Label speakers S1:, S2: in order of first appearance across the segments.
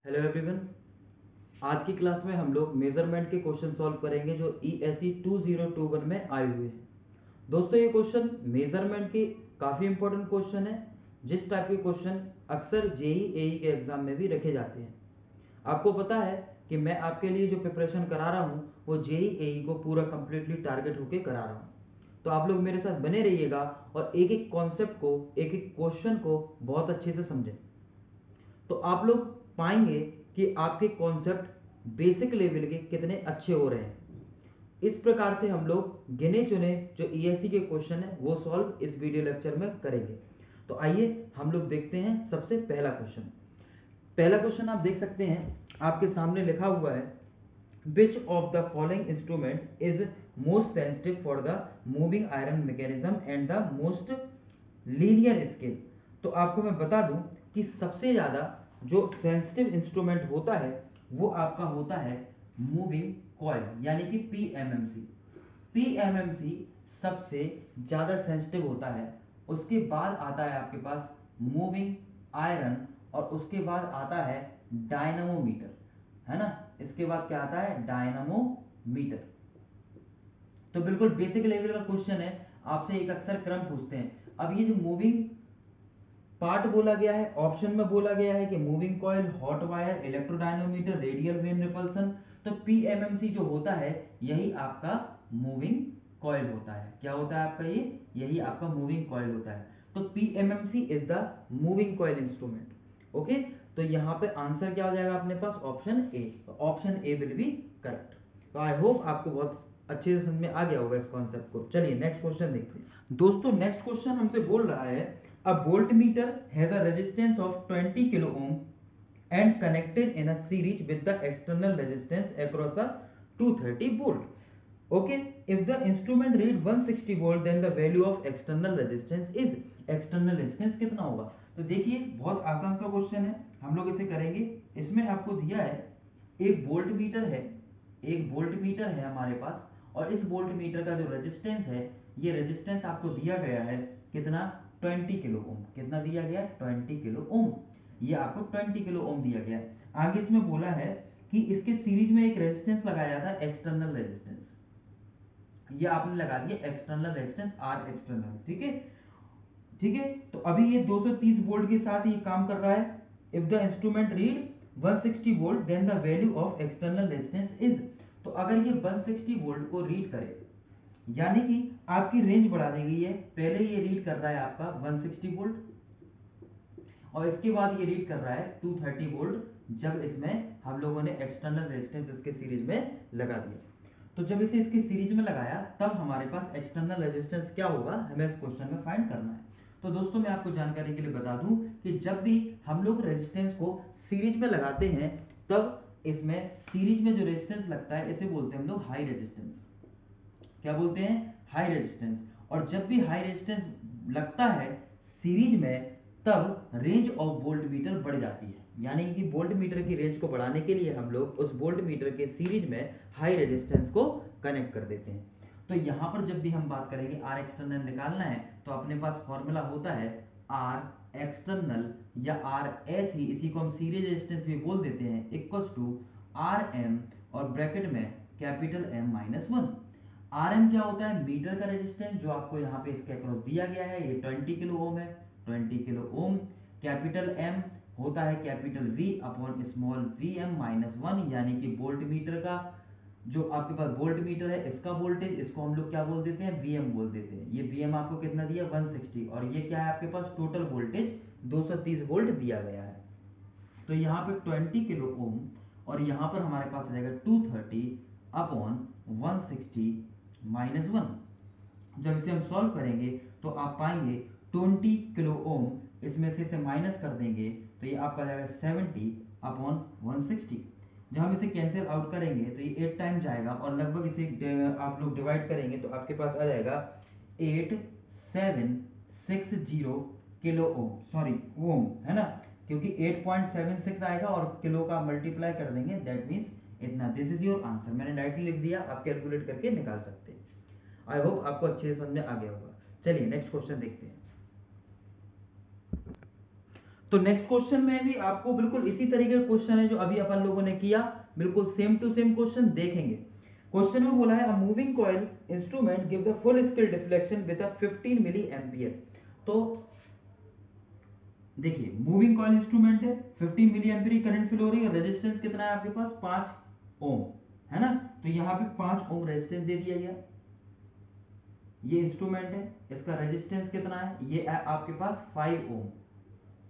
S1: Hello everyone. आज की class में हम लोग मेजरमेंट के क्वेश्चन सॉल्व करेंगे जो ESE 2021 में आए हुए हैं। दोस्तों ये क्वेश्चन मेजरमेंट के काफ़ी इंपॉर्टेंट क्वेश्चन है। जिस टाइप के क्वेश्चन अक्सर JEE के एग्जाम में भी रखे जाते हैं। आपको पता है कि मैं आपके लिए जो प्रिपरेशन करा रहा हूँ वो JEE को पूरा कंप्लीटली टारगेट होके करा रहा हूँ। तो आप लोग मेरे साथ बने रहिएगा और एक एक कॉन्सेप्ट को, एक एक क्वेश्चन को बहुत अच्छे से समझें। तो आप लोग पाएंगे कि आपके कॉन्सेप्ट बेसिक लेवल के कितने अच्छे हो रहे हैं। इस प्रकार से हम लोग गिने चुने जो ESE के क्वेश्चन है वो सॉल्व इस वीडियो लेक्चर में करेंगे। तो आइए हम लोग देखते हैं सबसे पहला क्वेश्चन। पहला क्वेश्चन आप देख सकते हैं, आपके सामने लिखा हुआ है which of the following instrument is most sensitive for the moving iron mechanism and the most linear scale। तो आपको मैं बता दूं कि सबसे ज्यादा जो सेंसिटिव इंस्ट्रूमेंट होता है वो आपका होता है मूविंग कॉइल यानी कि PMMC। PMMC सबसे ज्यादा सेंसिटिव होता है। उसके बाद आता है आपके पास मूविंग आयरन और उसके बाद आता है डायनामोमीटर, है ना। इसके बाद क्या आता है? डायनामोमीटर। तो बिल्कुल बेसिक लेवल का क्वेश्चन है, आपसे एक अक्सर क्रम पूछते हैं। अब ये जो मूविंग पार्ट बोला गया है, ऑप्शन में बोला गया है कि moving coil, hot wire, electrodynamometer, radial vane repulsion. तो PMMC जो होता है यही आपका मूविंग कॉइल होता है। क्या होता है आपका? ये यही आपका मूविंग कॉइल होता है। तो PMMC is the moving coil instrument. Okay, तो यहाँ पे आंसर क्या हो जाएगा अपने पास? Option A. Option A will be correct. तो आई होप आपको बहुत अच्छे से समझ में आ गया होगा इस कॉन्सेप्ट को। चलिए नेक्स्ट क्वेश्चन देखते हैं। दोस्तों नेक्स्ट क्वेश्चन हमसे बोल रहा है a voltmeter has a resistance of 20 kilo ohm and connected in a series with the external resistance across a 230 volt. Okay, if the instrument read 160 volt then the value of external resistance is, external resistance कितना होगा? तो देखिए बहुत आसान सा question है, हम लोग इसे करेंगे। इसमें आपको दिया है एक वोल्ट मीटर है, एक वोल्ट मीटर है हमारे पास, और इस वोल्ट मीटर का जो रेजिस्टेंस है, ये रेजिस्टेंस आपको दिया गया है कितना? 20 किलो ओम। कितना दिया गया? 20 किलो ओम। ये आपको 20 किलो ओम दिया गया है। आगे इसमें बोला है कि इसके सीरीज में एक रेजिस्टेंस लगाया था, एक्सटर्नल रेजिस्टेंस। ये आपने लगा दिया एक्सटर्नल रेजिस्टेंस आर एक्सटर्नल। ठीक है, ठीक है। तो अभी ये 230 वोल्ट के साथ ये काम कर रहा है। If the instrument read 160 volt then the value of external resistance is. तो अगर ये 160 वोल्ट को रीड करे, यानी कि आपकी रेंज बढ़ा दी गई है। पहले ये रीड कर रहा है आपका 160 वोल्ट और इसके बाद ये रीड कर रहा है 230 वोल्ट, जब इसमें हम लोगों ने एक्सटर्नल रेजिस्टेंस इसके सीरीज में लगा दिया। तो जब इसे इसके सीरीज में लगाया तब हमारे पास एक्सटर्नल रेजिस्टेंस क्या होगा, हमें इस क्वेश्चन में फाइंड करना है। तो दोस्तों मैं आपको जानकारी के लिए बता दूं कि जब भी हम लोग रेजिस्टेंस को सीरीज में लगाते हैं तब इसमें सीरीज में जो रेजिस्टेंस लगता है इसे बोलते हैं हम लोग हाई रेजिस्टेंस। क्या बोलते हैं? High resistance. और जब भी हाई रेजिस्टेंस लगता है सीरीज में तब रेंज ऑफ वोल्ट मीटर बढ़ जाती है। यानी कि वोल्ट मीटर की रेंज को बढ़ाने के लिए हम लोग उस वोल्ट मीटर के सीरीज में हाई रेजिस्टेंस को कनेक्ट कर देते हैं। तो यहां पर जब भी हम बात करेंगे आर एक्सटर्नल निकालना है तो अपने पास फॉर्मूला होता है आर एक्सटर्नल या आर एस ही, इसी को हम सीरीज रेजिस्टेंस भी बोल देते हैं, इक्वल्स टू आर एम और ब्रैकेट में capital M minus one. R M क्या होता है? मीटर का रेजिस्टेंस, जो आपको यहाँ पे इसके अक्रॉस दिया गया है, ये 20 किलो ओम है, 20 किलो ओम। कैपिटल एम होता है capital V upon small V M minus one, यानी कि वोल्ट मीटर का जो आपके पास वोल्ट मीटर है इसका वोल्टेज, इसको हम लोग क्या बोल देते हैं? वीएम बोल देते हैं। ये वीएम आपको कितना दिया? 160, और ये क्या है आपके पास? टोटल वोल्टेज 230 वोल्ट दिया गया है। तो यहाँ पे 20 किलो ओम और यहाँ पर हमारे पास आ जाएगा 230 अपॉन 160 माइनस वन। जब इसे हम सॉल्व करेंगे तो आप पाएंगे 20 किलो ओम, इसमें से इसे माइनस कर देंगे तो ये आपका जाएगा 70 अपॉन 160। जब हम इसे कैंसिल आउट करेंगे तो ये 8 टाइम जाएगा और लगभग इसे आप लोग डिवाइड करेंगे तो आपके पास आ जाएगा 8760 किलो ओम, सॉरी ओम, है ना, क्योंकि 8.76 आएगा और किलो का मल्टीप्लाई कर देंगे, दैट मींस इतना। This is your answer. मैंने डायरेक्टली लिख दिया, आप कैलकुलेट करके निकाल सकते हैं। आई होप आपको अच्छे से समझ में आ गया होगा। चलिए नेक्स्ट क्वेश्चन देखते हैं। तो नेक्स्ट क्वेश्चन में भी आपको बिल्कुल इसी तरीके का क्वेश्चन है जो अभी अपन लोगों ने किया, बिल्कुल सेम टू सेम क्वेश्चन देखेंगे। क्वेश्चन में बोला है a moving coil instrument give the full scale deflection with a 15 milliampere. तो देखिए मूविंग कॉइल इंस्ट्रूमेंट है, 15 मिली एम्पियर करंट फ्लो हो रही है, रेजिस्टेंस कितना है आपके पास 5 ओम है ना, तो यहां पे 5 ओम रेजिस्टेंस दे दिया गया। ये इंस्ट्रूमेंट है, इसका रेजिस्टेंस कितना है, ये है आपके पास 5 ओम,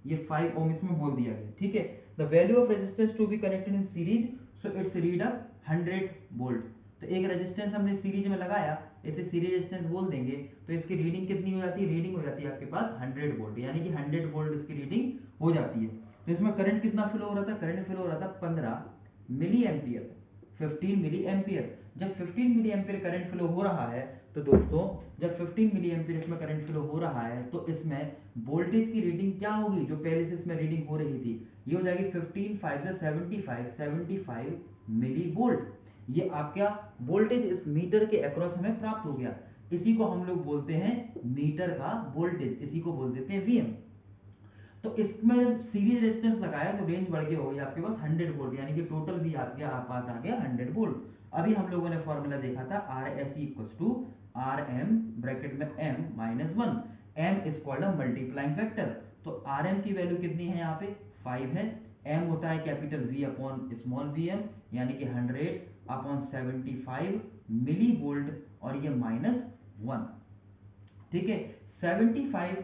S1: ये 5 ओम इसमें बोल दिया गया, ठीक है। The value of resistance to be connected in series, so it's read up 100 volt. तो एक रेजिस्टेंस हमने सीरीज में लगाया, इसे सीरीज रेजिस्टेंस बोल देंगे, तो इसकी रीडिंग कितनी हो जाती है, रीडिंग हो जाती है आपके पास 100 वोल्ट, यानी कि 100 वोल्ट इसकी रीडिंग हो जाती है। तो इसमें करंट कितना फ्लो हो रहा था, करंट फ्लो हो रहा था 15 मिली एम्पियर, 15 मिली एम्पियर। जब 15 मिली एम्पियर करंट फ्लो हो रहा है तो दोस्तों जब 15 मिली एम्पियर इसमें करंट फ्लो हो रहा है तो इसमें वोल्टेज की रीडिंग क्या होगी, जो पहले से इसमें रीडिंग हो रही थी, ये हो जाएगी 15 5 से 75 मिली वोल्ट। ये आपका वोल्टेज इस मीटर के अक्रॉस हमें प्राप्त हो गया, इसी को हम लोग बोलते हैं मीटर का वोल्टेज, इसी को बोल देते हैं वीएम। तो इसमें जब सीरीज रेजिस्टेंस लगाया तो रेंज बढ़ के हो गई आपके पास 100 वोल्ट, यानी कि टोटल भी आपके पास आ गया 100 वोल्ट। अभी हम लोगों ने फॉर्मूला देखा था R S equals to R M bracket में M minus 1, M is called a multiplying factor. तो आर एम की वैल्यू कितनी है यहाँ पे 5 है, एम होता है capital V upon small V M, यानी कि 100 अपॉन 75 मिली वोल्ट, और ये माइनस 1, ठीक है। 75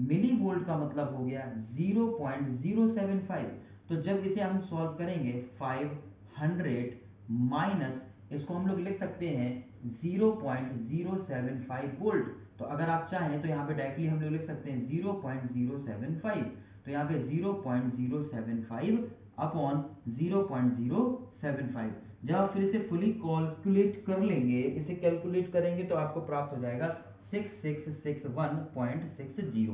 S1: मिली वोल्ट का मतलब हो गया 0.075। तो जब इसे हम सॉल्व करेंगे 500 माइनस इसको हम लोग लिख सकते हैं 0.075 वोल्ट। तो अगर आप चाहें तो यहाँ पे डायरेक्टली हम लोग लिख सकते हैं 0.075, तो यहाँ पे 0.075 अपॉन 0.075। जब आप फिर इसे फुली कैलकुलेट कर लेंगे, इसे कैलकुलेट करेंगे तो आपको प्राप्त हो जाएगा 6661.60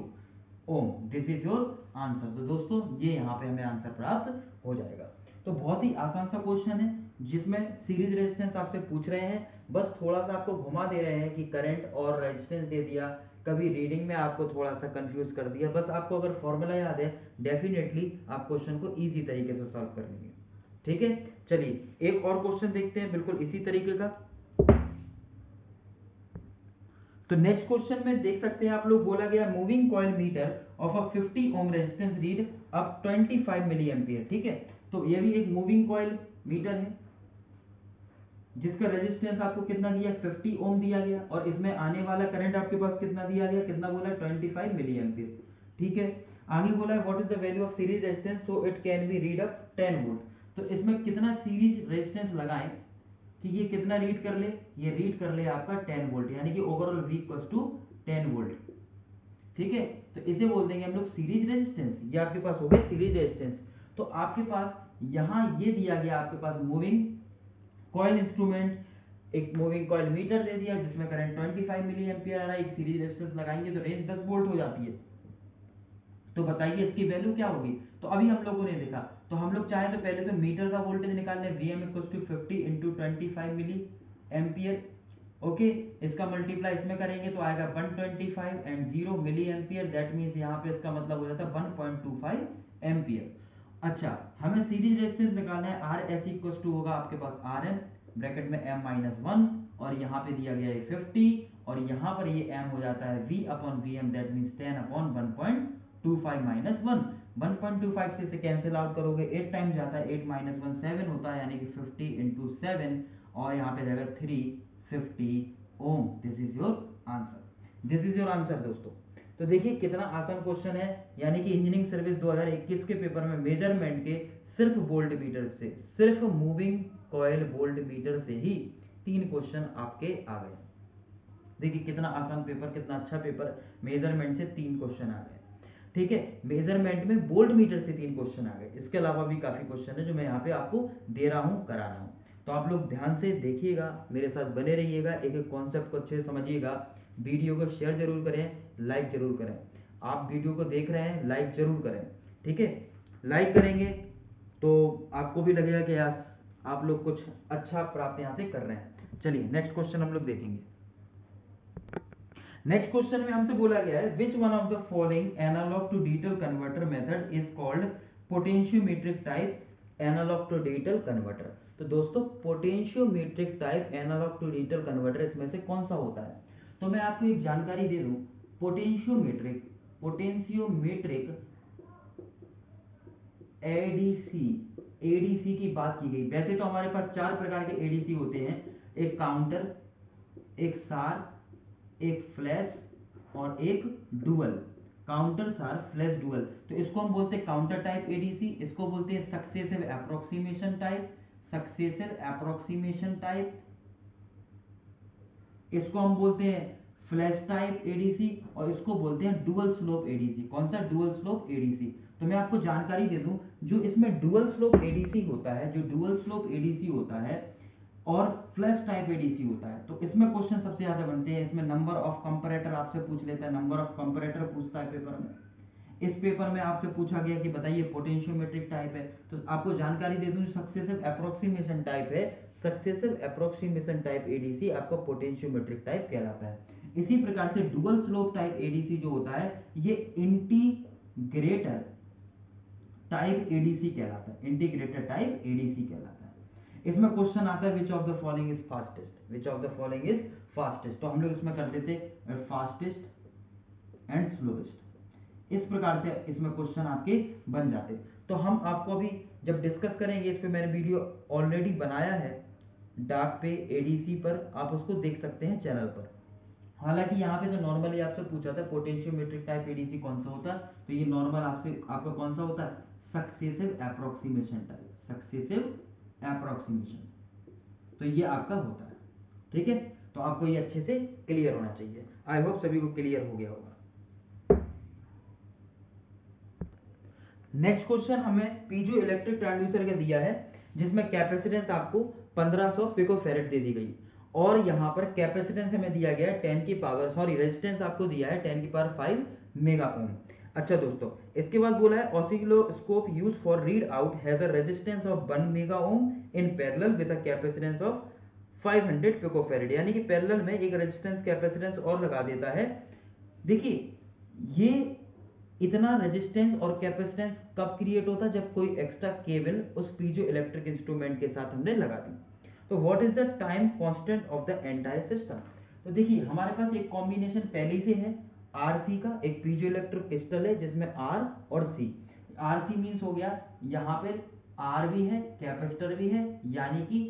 S1: ohm. This is your answer. तो दोस्तों ये यहाँ पे हमें आंसर प्राप्त हो जाएगा। तो बहुत ही आसान सा क्वेश्चन है जिसमें सीरीज रेजिस्टेंस आपसे पूछ रहे हैं, बस थोड़ा सा आपको घुमा दे रहे हैं कि करंट और रेजिस्टेंस दे दिया, कभी रीडिंग में आपको थोड़ा सा कंफ्यूज कर दिया। बस आपको अगर फॉर्मूला याद है डेफिनेटली आप क्वेश्चन को इजी तरीके से सॉल्व कर लेंगे, ठीक है। चलिए एक और क्वेश्चन देखते हैं बिल्कुल इसी तरीके का। तो नेक्स्ट क्वेश्चन में देख सकते हैं आप लोग, बोला गया moving coil meter of a 50 ohm resistance read up 25 milliampere, ठीक है। तो ये भी एक मूविंग कॉइल मीटर है जिसका रेजिस्टेंस आपको कितना दिया 50 ओम दिया गया, और इसमें आने वाला करंट आपके पास कितना दिया गया, कितना बोला 25 मिली एम्पियर, ठीक है। आगे बोला है what is the value of series resistance so it can be read up 10 volt. तो इसमें कितना सीरीज रेजिस्टेंस लगाएं कि ये कितना रीड कर ले, ये रीड कर ले आपका 10 वोल्ट, यानी कि overall V equals to 10 volt, ठीक है। तो इसे बोल देंगे हम लोग सीरीज रेजिस्टेंस, ये आपके पास हो गया सीरीज रेजिस्टेंस। तो आपके पास यहां ये दिया गया आपके पास मूविंग कॉइल इंस्ट्रूमेंट, एक मूविंग कॉइल मीटर दे दिया जिसमें करंट 25 मिली एम्पियर आ रहा है, एक सीरीज रेजिस्टेंस लगाएंगे तो रेंज 10 वोल्ट हो जाती है। तो बताइए इसकी वैल्यू क्या होगी। तो अभी हम लोगों ने देखा, तो हम लोग चाहे तो पहले तो मीटर का वोल्टेज निकाल लें, Vm equals to 50 into 25 milliampere, okay. इसका मल्टीप्लाई इसमें करेंगे तो आएगा 125 and 0 milliampere, that means यहाँ पे इसका मतलब हो जाता है 1.25 एम्पियर। अच्छा हमें सीरीज रेजिस्टेंस निकालना है, आर एस इक्वल्स टू होगा आपके पास आर एम ब्रैकेट में एम माइनस 1, और यहाँ पे दिया गया है 50, और यहाँ पर ये एम हो जाता है V upon V M, that means 10 upon 1.25 minus 1। 1.25 से इसे कैंसिल आउट करोगे 8 टाइम जाता है, 8 माइनस 1 7 होता है, यानी कि 50 इंटू 7, और यहाँ पे जाएगा 350 ohm. This is your answer, this is your answer दोस्तों। तो देखिए कितना आसान क्वेश्चन है, यानी कि इंजीनियरिंग सर्विस 2021 के पेपर में मेजरमेंट के सिर्फ वोल्ट मीटर से, सिर्फ मूविंग कॉइल वोल्ट मीटर से ही 3 क्वेश्चन आपके आ गए। देखिए कितना आसान पेपर, कितना अच्छा पेपर, मेजरमेंट से 3 क्वेश्चन आ गए, ठीक है। मेजरमेंट में वोल्ट मीटर से 3 क्वेश्चन आ गए, इसके अलावा भी काफी क्वेश्चन है जो मैं यहाँ पे आपको दे रहा हूँ, करा रहा हूँ। तो आप लोग ध्यान से देखिएगा, मेरे साथ बने रहिएगा, एक एक कॉन्सेप्ट को अच्छे से समझिएगा। वीडियो को शेयर जरूर करें, लाइक जरूर करें। आप वीडियो को देख रहे हैं लाइक जरूर करें, ठीक है। लाइक करेंगे तो आपको भी लगेगा कि यार आप लोग कुछ अच्छा प्राप्त यहाँ से कर रहे हैं। चलिए नेक्स्ट क्वेश्चन हम लोग देखेंगे। नेक्स्ट क्वेश्चन में हमसे बोला गया है which one of the following analogue to digital converter method is called potentiometric type analogue to digital converter. तो दोस्तों potentiometric type analogue to digital converter इसमें से कौन सा होता है? तो मैं आपको एक जानकारी दे दूं, पोटेंशियोमेट्रिक पोटेंशियोमेट्रिक एडीसी एडीसी की बात की गई। वैसे तो हमारे पास चार प्रकार के एडीसी होते हैं, एक काउंटर, एक सार, एक फ्लैश और एक डुअल। काउंटर, सार, फ्लैश, डुअल। तो इसको हम बोलते हैं काउंटर टाइप एडीसी, इसको बोलते हैं successive approximation type, successive approximation type, इसको हम बोलते हैं फ्लैश टाइप एडीसी और इसको बोलते हैं डुअल स्लोप एडीसी। कौन सा? Dual slope ADC. तो मैं आपको जानकारी दे दूं, जो इसमें डुअल स्लोप एडीसी होता है, जो डुअल स्लोप एडीसी होता है और फ्लैश टाइप एडीसी होता है, तो इसमें क्वेश्चन सबसे ज्यादा बनते हैं। इसमें नंबर ऑफ कंपैरेटर आपसे पूछ लेता है, नंबर ऑफ कंपैरेटर पूछता है पेपर में। इस पेपर में आपसे पूछा गया कि बताइए पोटेंशियोमेट्रिक टाइप है, तो आपको जानकारी दे दूं सक्सेसिव एप्रोक्सीमेशन टाइप है, सक्सेसिव एप्रोक्सीमेशन टाइप एडीसी आपका पोटेंशियोमेट्रिक टाइप कहलाता है। इसी प्रकार से डुअल स्लोप टाइप एडीसी जो होता है ये इंटीग्रेटर टाइप एडीसी कहलाता है, इंटीग्रेटर टाइप एडीसी कहलाता है। इसमें क्वेश्चन आता है विच of the following is fastest, which of the following is fastest. तो हम लोग इसमें करते थे फास्टेस्ट एंड स्लोएस्ट। इस प्रकार से इसमें क्वेश्चन आपके बन जाते। तो हम आपको अभी जब डिस्कस करेंगे, इस पे मैंने वीडियो ऑलरेडी बनाया है डाक पे एडीसी पर, आप उसको देख सकते हैं चैनल पर। हालांकि यहाँ पे तो नॉर्मली आपसे पूछा था पोटेंशियोमेट्रिक टाइप एडीसी कौन सा होता है, तो ये नॉर्मल आपसे आपका कौन सा होता है? Successive approximation type, successive approximation, तो ये आपका होता है। ठीक है, तो आपको ये अच्छे से क्लियर होना चाहिए। आई होप सभी को क्लियर हो गया होगा। नेक्स्ट क्वेश्चन हमें पीजो इलेक्ट्रिक ट्रांसड्यूसर का दिया है, जिसमें कैपेसिटेंस आपको 1500 पिकोफैरेड दे दी गई और यहाँ पर कैपेसिटेंस हमें दिया गया है 10 की पावर रेजिस्टेंस आपको दिया है 10 की पावर 5 मेगा ओम। अच्छा दोस्तों, इसके बाद बोला है oscilloscope use for read out has a resistance of 1 mega ohm in parallel with a capacitance of 500 picofarad, यानी कि पैरेलल में एक रेजिस्टेंस कैपेसिटेंस और लगा देता है। देखिए ये इतना रेजिस्टेंस और कैपेसिटेंस कब क्रिएट होता है? जब कोई एक्स्ट्रा केबल उस पीजो इलेक्ट्रिक इंस्ट्रूमेंट के साथ हमने लगा दी। तो what is the time constant of the entire system? तो देखिए हमारे पास एक कॉम्बिनेशन पहले से है आरसी का, एक पीजो इलेक्ट्रिक क्रिस्टल है जिसमें आर और सी। आरसी मींस हो गया यहाँ पे आर भी है कैपेसिटर भी है, यानी कि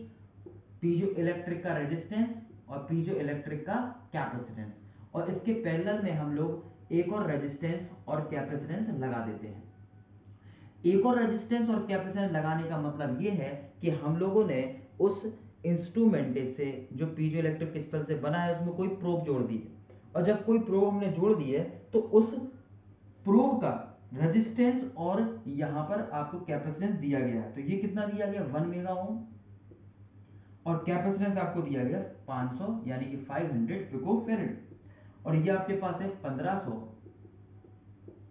S1: पीजो इलेक्ट्रिक का रेजिस्टेंस और पीजो इलेक्ट्रिक का कैपेसिटेंस, और इसके पैरेलल में हम लोग एक और रेजिस्टेंस और कैपेसिटेंस लगा देते हैं। एक और रेजिस्टेंस और कैपेसिटेंस लगाने का मतलब ये है कि हम लोगों ने उस इंस्ट्रूमेंट से जो पीजो इलेक्ट्रिक क्रिस्टल से बना है उसमें कोई प्रोब जोड़ दी है, और जब कोई प्रोब हमने जोड़ दी है तो उस प्रोब का रेजिस्टेंस और यहां पर आपको कैपेसिटेंस दिया गया है। तो ये कितना दिया गया? 1 मेगा ओम, और कैपेसिटेंस आपको दिया गया 500 यानी कि 500 पिको फेरेड, और ये आपके पास है 1500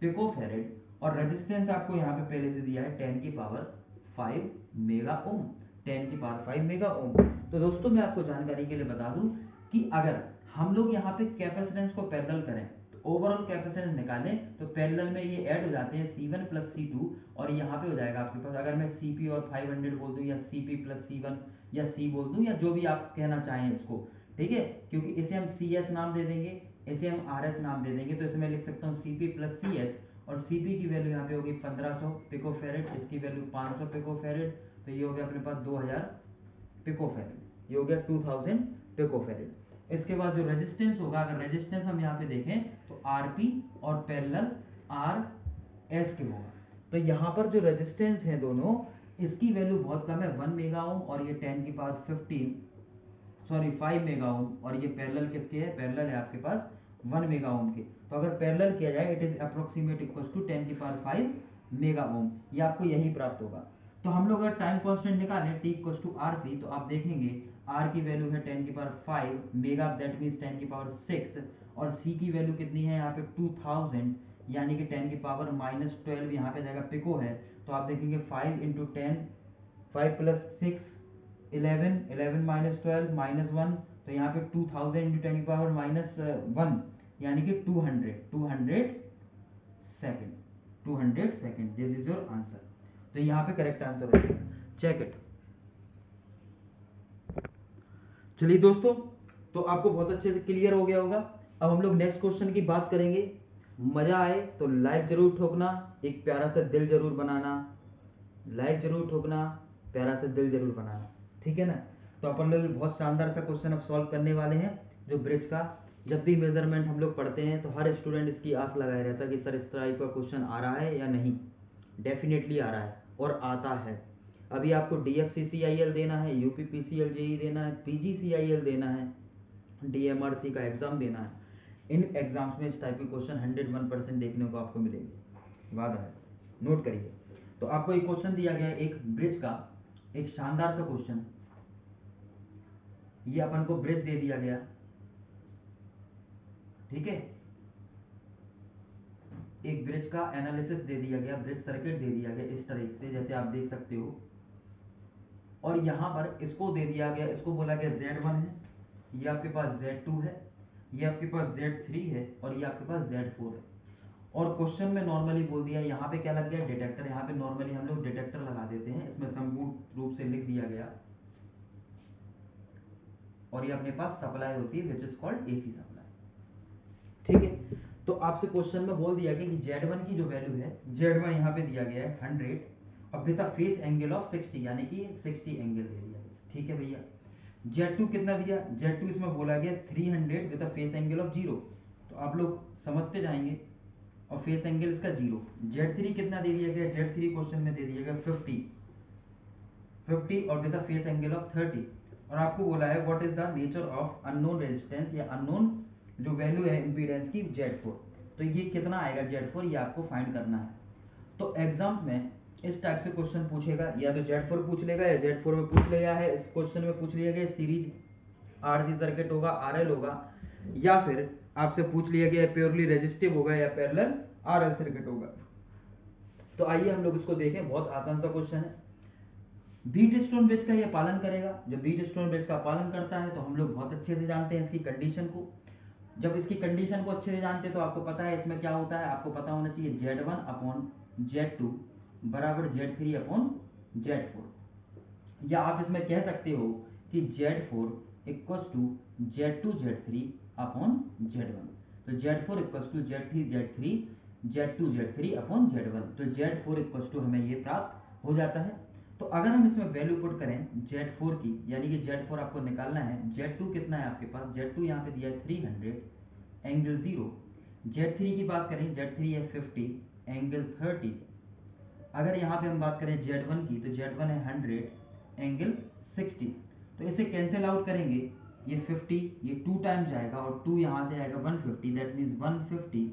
S1: पिको फेरेड, और रेजिस्टेंस आपको यहाँ पे पहले से दिया है 10 की पावर 5 मेगा ओम, 10 की पावर 5 मेगा ओम। तो दोस्तों मैं आपको जानकारी के लिए बता दूं कि अगर हम लोग यहाँ पे कैपेसिटेंस को पैरेलल करें तो ओवरऑल कैपेसिटेंस निकालें तो पैरेलल में ये ऐड हो जाते हैं C1 प्लस C2, और यहाँ पे हो जाएगा आपके पास, अगर मैं CP और 500 बोल दूं या CP प्लस C1 या C बोल दूं या जो भी आप कहना चाहें इसको, ठीक है, क्योंकि इसे हम CS नाम दे देंगे, इसे हम RS नाम दे देंगे, तो इसमें लिख सकता हूँ CP प्लस CS, और CP की वैल्यू यहाँ पे होगी 1500 पिको फेरेड, इसकी वैल्यू 500 पिको फेरेड, तो ये हो गया अपने पास 2000 पिको फेरेड, ये हो गया 2000 पिको फेरेड। इसके बाद जो रेजिस्टेंस होगा, अगर रेजिस्टेंस हम यहाँ पे देखें तो RP और पैरेलल RS के होगा। तो यहाँ पर जो रेजिस्टेंस है दोनों, इसकी वैल्यू बहुत कम है 1 मेगा ओम, और ये 10 की पावर 5 मेगा ओम, और ये पैरेलल किसके है? पैरेलल है आपके पास 1 मेगा ओम के। तो अगर पैरेलल किया जाए it is approximate equals to 10 की पावर 5 मेगा ओम, ये आपको यही प्राप्त होगा। तो हम लोग अगर टाइम कांस्टेंट निकालें T इक्वल्स टू RC, तो आप देखेंगे R की वैल्यू है 10 की पावर 5 मेगा, दैट मींस 10 की पावर 6, और C की वैल्यू कितनी है यहाँ पे 2000, यानी कि 10 की पावर -12 यहाँ पे जाएगा पिको है। तो आप देखेंगे 5 इंटू 10, 5 प्लस 6 11, 11 माइनस 12 -1, तो यहाँ पे 2000 इंटू 10 की पावर -1, यानी कि 200 second, 200 second, this is your answer. तो यहाँ पे करेक्ट आंसर हो जाएगा, चेक इट। चलिए दोस्तों, तो आपको बहुत अच्छे से क्लियर हो गया होगा। अब हम लोग नेक्स्ट क्वेश्चन की बात करेंगे। मजा आए तो लाइक जरूर ठोकना, एक प्यारा सा दिल जरूर बनाना, लाइक जरूर ठोकना, प्यारा सा दिल जरूर बनाना, ठीक है ना। तो अपन लोग बहुत शानदार सा क्वेश्चन अब सॉल्व करने वाले हैं, जो ब्रिज का। जब भी मेजरमेंट हम लोग पढ़ते हैं तो हर स्टूडेंट इसकी आस लगाए रहता है कि सर इस टाइप का क्वेश्चन आ रहा है या नहीं। डेफिनेटली आ रहा है और आता है। अभी आपको DFCCIL देना है, UPPCL JEE देना है, PGCIL देना है, DMRC का एग्जाम देना है। इन एग्जाम्स में इस टाइप के क्वेश्चन 101% देखने को आपको मिलेंगे, वादा है, नोट करिए। तो आपको एक क्वेश्चन दिया गया है, एक ब्रिज का, एक शानदार सा क्वेश्चन। ये अपन को ब्रिज दे दिया गया, ठीक है, एक ब्रिज का एनालिसिस दे दिया गया, ब्रिज सर्किट दे दिया गया इस तरीके से, जैसे आप देख सकते हो। और यहां पर इसको दे दिया गया, इसको बोला गया Z1 है, ये आपके पास Z2 है, ये आपके पास Z3 है और ये आपके पास Z4 है। और क्वेश्चन में नॉर्मली बोल दिया, यहाँ पे क्या लग गया, डिटेक्टर। यहाँ पे नॉर्मली हम लोग डिटेक्टर लगा देते हैं, इसमें संपूर्ण रूप से लिख दिया गया। और ये अपने पास सप्लाई होती है, which is called AC supply, ठीक है। तो आपसे क्वेश्चन में बोल दिया गया कि Z1 की जो वैल्यू है, Z1 यहाँ पे दिया गया है 100 और with a face angle of 60, यानी कि 60 एंगल दे दिया गया, ठीक है भैया। Z2 कितना दिया, Z2 इसमें बोला गया 300 with a face angle of 0, तो आप लोग समझते जाएंगे, और फेस एंगल इसका 0। Z3 कितना दे दिया गया, Z3 क्वेश्चन में दे दिया गया 50 और with a face angle of 30। और आपको बोला है what is the nature of unknown resistance, या अननोन जो वैल्यू है इंपीडेंस की Z4। तो ये कितना आएगा Z4, ये आपको फाइंड करना है। तो एग्जाम में इस टाइप से क्वेश्चन पूछेगा, या तो Z4 पूछ लेगा या Z4 में पूछ लिया है, इस क्वेश्चन में पूछ लिया गया सीरीज RC सर्किट होगा, RL होगा, या फिर आपसे पूछ लिया गया प्योरली रेजिस्टिव होगा या पैरेलल RL सर्किट होगा। तो आइए हम लोग इसको देखें, बहुत आसान सा क्वेश्चन है। बीट स्टोन ब्रिज का ये पालन करेगा। जब बीट स्टोन ब्रिज का पालन करता है तो हम लोग बहुत अच्छे से जानते हैं इसकी कंडीशन को। जब इसकी कंडीशन को अच्छे से जानते हैं तो आपको पता है इसमें क्या होता है, आपको पता होना चाहिए Z1 अपॉन Z2 बराबर Z3 अपॉन Z4। या आप इसमें कह सकते हो कि Z4 equals to Z2 Z3 upon Z1। तो Z4 equals to Z3 Z3 Z2 Z3 upon Z1। तो Z4 इक्वल्स टू हमें ये प्राप्त हो जाता है। तो अगर हम इसमें वैल्यू पुट करें Z4 की, यानी कि Z4 आपको निकालना है, Z2 कितना है आपके पास, Z2 यहाँ पे दिया है 300 एंगल 0। Z3 की बात करें, Z3 है 50 एंगल 30। अगर यहाँ पे हम बात करें Z1 की, तो Z1 है 100 एंगल 60। तो इसे कैंसिल आउट करेंगे, ये 50 ये 2 टाइम जाएगा और 2 यहाँ से आएगा 150, दैट मीन्स 150।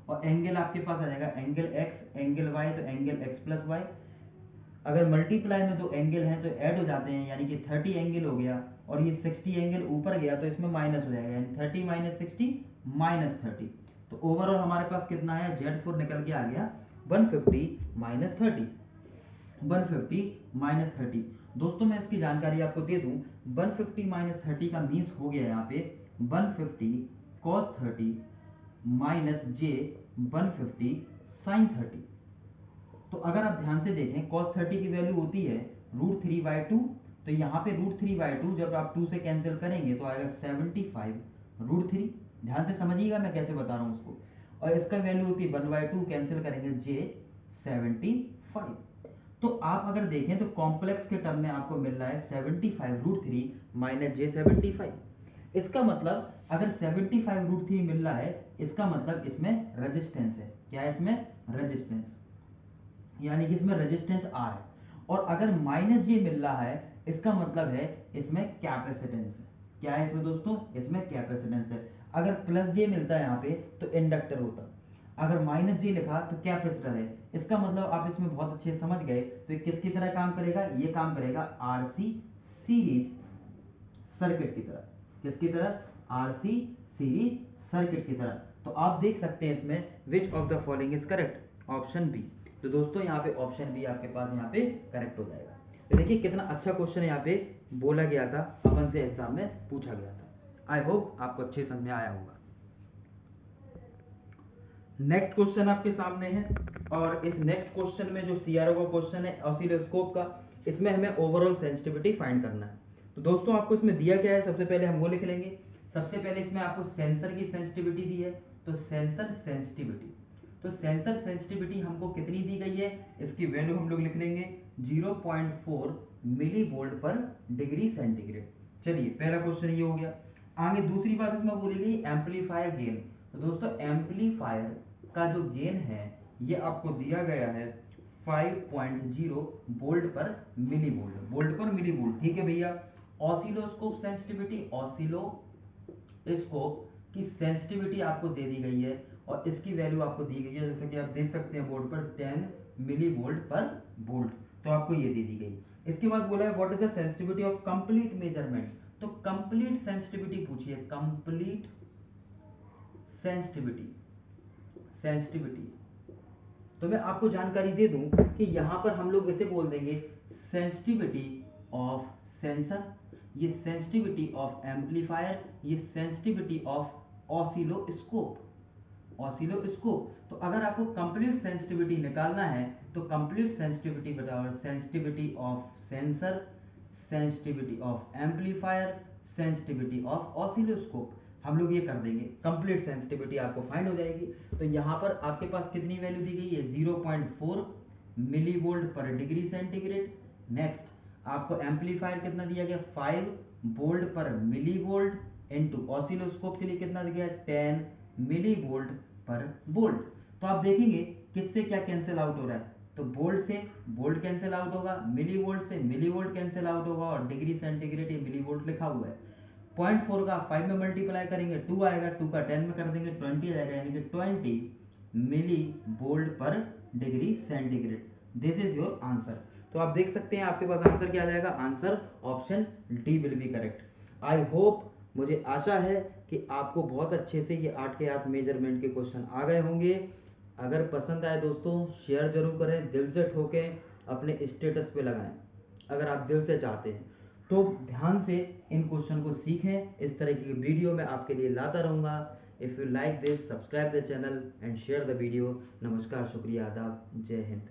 S1: और एंगल आपके पास आ जाएगा एंगल x एंगल y, तो एंगल x प्लस वाई। अगर मल्टीप्लाई में दो एंगल हैं तो ऐड हो जाते हैं, यानी कि 30 एंगल हो गया और ये 60 एंगल ऊपर गया तो इसमें माइनस हो जाएगा, यानी 30 माइनस 60 माइनस 30। तो ओवरऑल हमारे पास कितना आया, Z4 निकल के आ गया 150 माइनस 30, 150 माइनस 30। दोस्तों मैं इसकी जानकारी आपको दे दूं, 150 माइनस 30 का मीन्स हो गया यहाँ पे 150 cos 30 माइनस j 150 sin 30। तो अगर आप ध्यान से देखें cos 30 की वैल्यू होती है √3/2। तो यहाँ पे √3/2 जब आप 2 से कैंसिल करेंगे तो आएगा 75 √3। ध्यान से समझिएगा मैं कैसे बता रहा हूँ उसको। और इसका वैल्यू होती है 1/2, कैंसिल करेंगे j 75। तो आप अगर देखें तो कॉम्प्लेक्स के टर्म में आपको मिल रहा है 75 √3 माइनस j 75। इसका मतलब अगर 75 √3 मिल रहा है, इसका मतलब इसमें रेजिस्टेंस है। क्या है इसमें, रेजिस्टेंस, यानी कि इसमें रेजिस्टेंस R है। और अगर माइनस जे मिल रहा है, इसका मतलब है इसमें कैपेसिटेंस है। क्या है इसमें दोस्तों, इसमें कैपेसिटेंस है। अगर प्लस जे मिलता है यहाँ पे तो इंडक्टर होता, अगर माइनस जे लिखा तो कैपेसिटर है। इसका मतलब आप इसमें बहुत अच्छे समझ गए। तो ये किसकी तरह काम करेगा, ये काम करेगा RC सीरीज सर्किट की तरह। किसकी तरह, RC सीरीज सर्किट की तरह। तो आप देख सकते हैं इसमें which of the following is correct, option B. तो दोस्तों यहाँ पे ऑप्शन बी आपके पास यहाँ पे करेक्ट हो जाएगा। तो देखिए कितना अच्छा क्वेश्चन यहाँ पे बोला गया था, अपन से एग्जाम में पूछा गया था। आई होप आपको अच्छे समझ में आया होगा। नेक्स्ट क्वेश्चन आपके सामने है, और इस नेक्स्ट क्वेश्चन में जो सीआरओ का क्वेश्चन है ऑसिलोस्कोप का, इसमें हमें ओवरऑल सेंसिटिविटी फाइंड करना है। तो दोस्तों आपको इसमें दिया क्या है, सबसे पहले हम वो लिख लेंगे। सबसे पहले इसमें आपको सेंसर की सेंसिटिविटी दी है, तो सेंसर सेंसिटिविटी, तो सेंसर सेंसिटिविटी हमको कितनी दी गई है, इसकी वैल्यू हम लोग लिख लेंगे 0.4 मिली वोल्ट पर डिग्री सेंटीग्रेड। चलिए पहला क्वेश्चन ये हो गया। आगे दूसरी बात इसमें बोली गई एम्पलीफायर गेन। तो दोस्तों एम्पलीफायर का जो गेन है ये आपको दिया गया है 5.0 वोल्ट पर मिली वोल्ट, वोल्ट पर मिली वोल्ट, ठीक है भैया। ऑसिलोस्कोप सेंसिटिविटी, ऑसिलोस्कोप की सेंसिटिविटी आपको दे दी गई है और इसकी वैल्यू आपको दी गई है, जैसे कि आप देख सकते हैं बोर्ड पर 10 मिली वोल्ट पर वोल्ट, तो आपको ये दे दी गई। इसके बाद बोला है what is the sensitivity of complete measurement. तो कंप्लीट सेंसिटिविटी पूछिए, कंप्लीट सेंसिटिविटी, सेंसिटिविटी। तो मैं आपको जानकारी दे दूं कि यहां पर हम लोग इसे बोल देंगे सेंसिटिविटी ऑफ सेंसर, ये सेंसिटिविटी ऑफ एम्पलीफायर, ये सेंसिटिविटी ऑफ ऑसिलोस्कोप, ऑसिलोस्कोप। तो अगर आपको कंप्लीट सेंसिटिविटी निकालना है तो कंप्लीट सेंसिटिविटी बताओ, sensitivity of sensor, sensitivity of amplifier, sensitivity of oscilloscope, हम लोग ये कर देंगे, कंप्लीट सेंसिटिविटी आपको फाइंड हो जाएगी। तो यहाँ पर आपके पास कितनी वैल्यू दी गई है, 0.4 मिली वोल्ट पर डिग्री सेंटीग्रेड। नेक्स्ट आपको एम्पलीफायर कितना दिया गया, 5 वोल्ट पर मिली वोल्ट, इनटू ऑसिलोस्कोप के लिए कितना दिया गया, 10 मिली वोल्ट पर वोल्ट। तो आप देखेंगे किससे क्या कैंसिल आउट हो रहा है, तो वोल्ट से वोल्ट कैंसिल आउट होगा, मिली वोल्ट से मिली वोल्ट कैंसिल आउट होगा, और डिग्री सेंटीग्रेड ये मिली वोल्ट लिखा हुआ है। 0.4 का 5 में मल्टीप्लाई करेंगे 2 आएगा, 2 का 10 में कर देंगे 20 आएगा, यानी कि 20 मिली वोल्ट पर degree centigrade. This is your answer. तो आप देख सकते हैं आपके पास आंसर क्या आ जाएगा, answer option D will be correct. I hope, मुझे आशा है कि आपको बहुत अच्छे से ये 8 के 8 मेजरमेंट के क्वेश्चन आ गए होंगे। अगर पसंद आए दोस्तों शेयर जरूर करें, दिल से ठोकें, अपने स्टेटस पे लगाएं अगर आप दिल से चाहते हैं तो। ध्यान से इन क्वेश्चन को सीखें, इस तरह की वीडियो मैं आपके लिए लाता रहूँगा। If you like this, subscribe the channel and share the video. नमस्कार, शुक्रिया, आदाब, जय हिंद।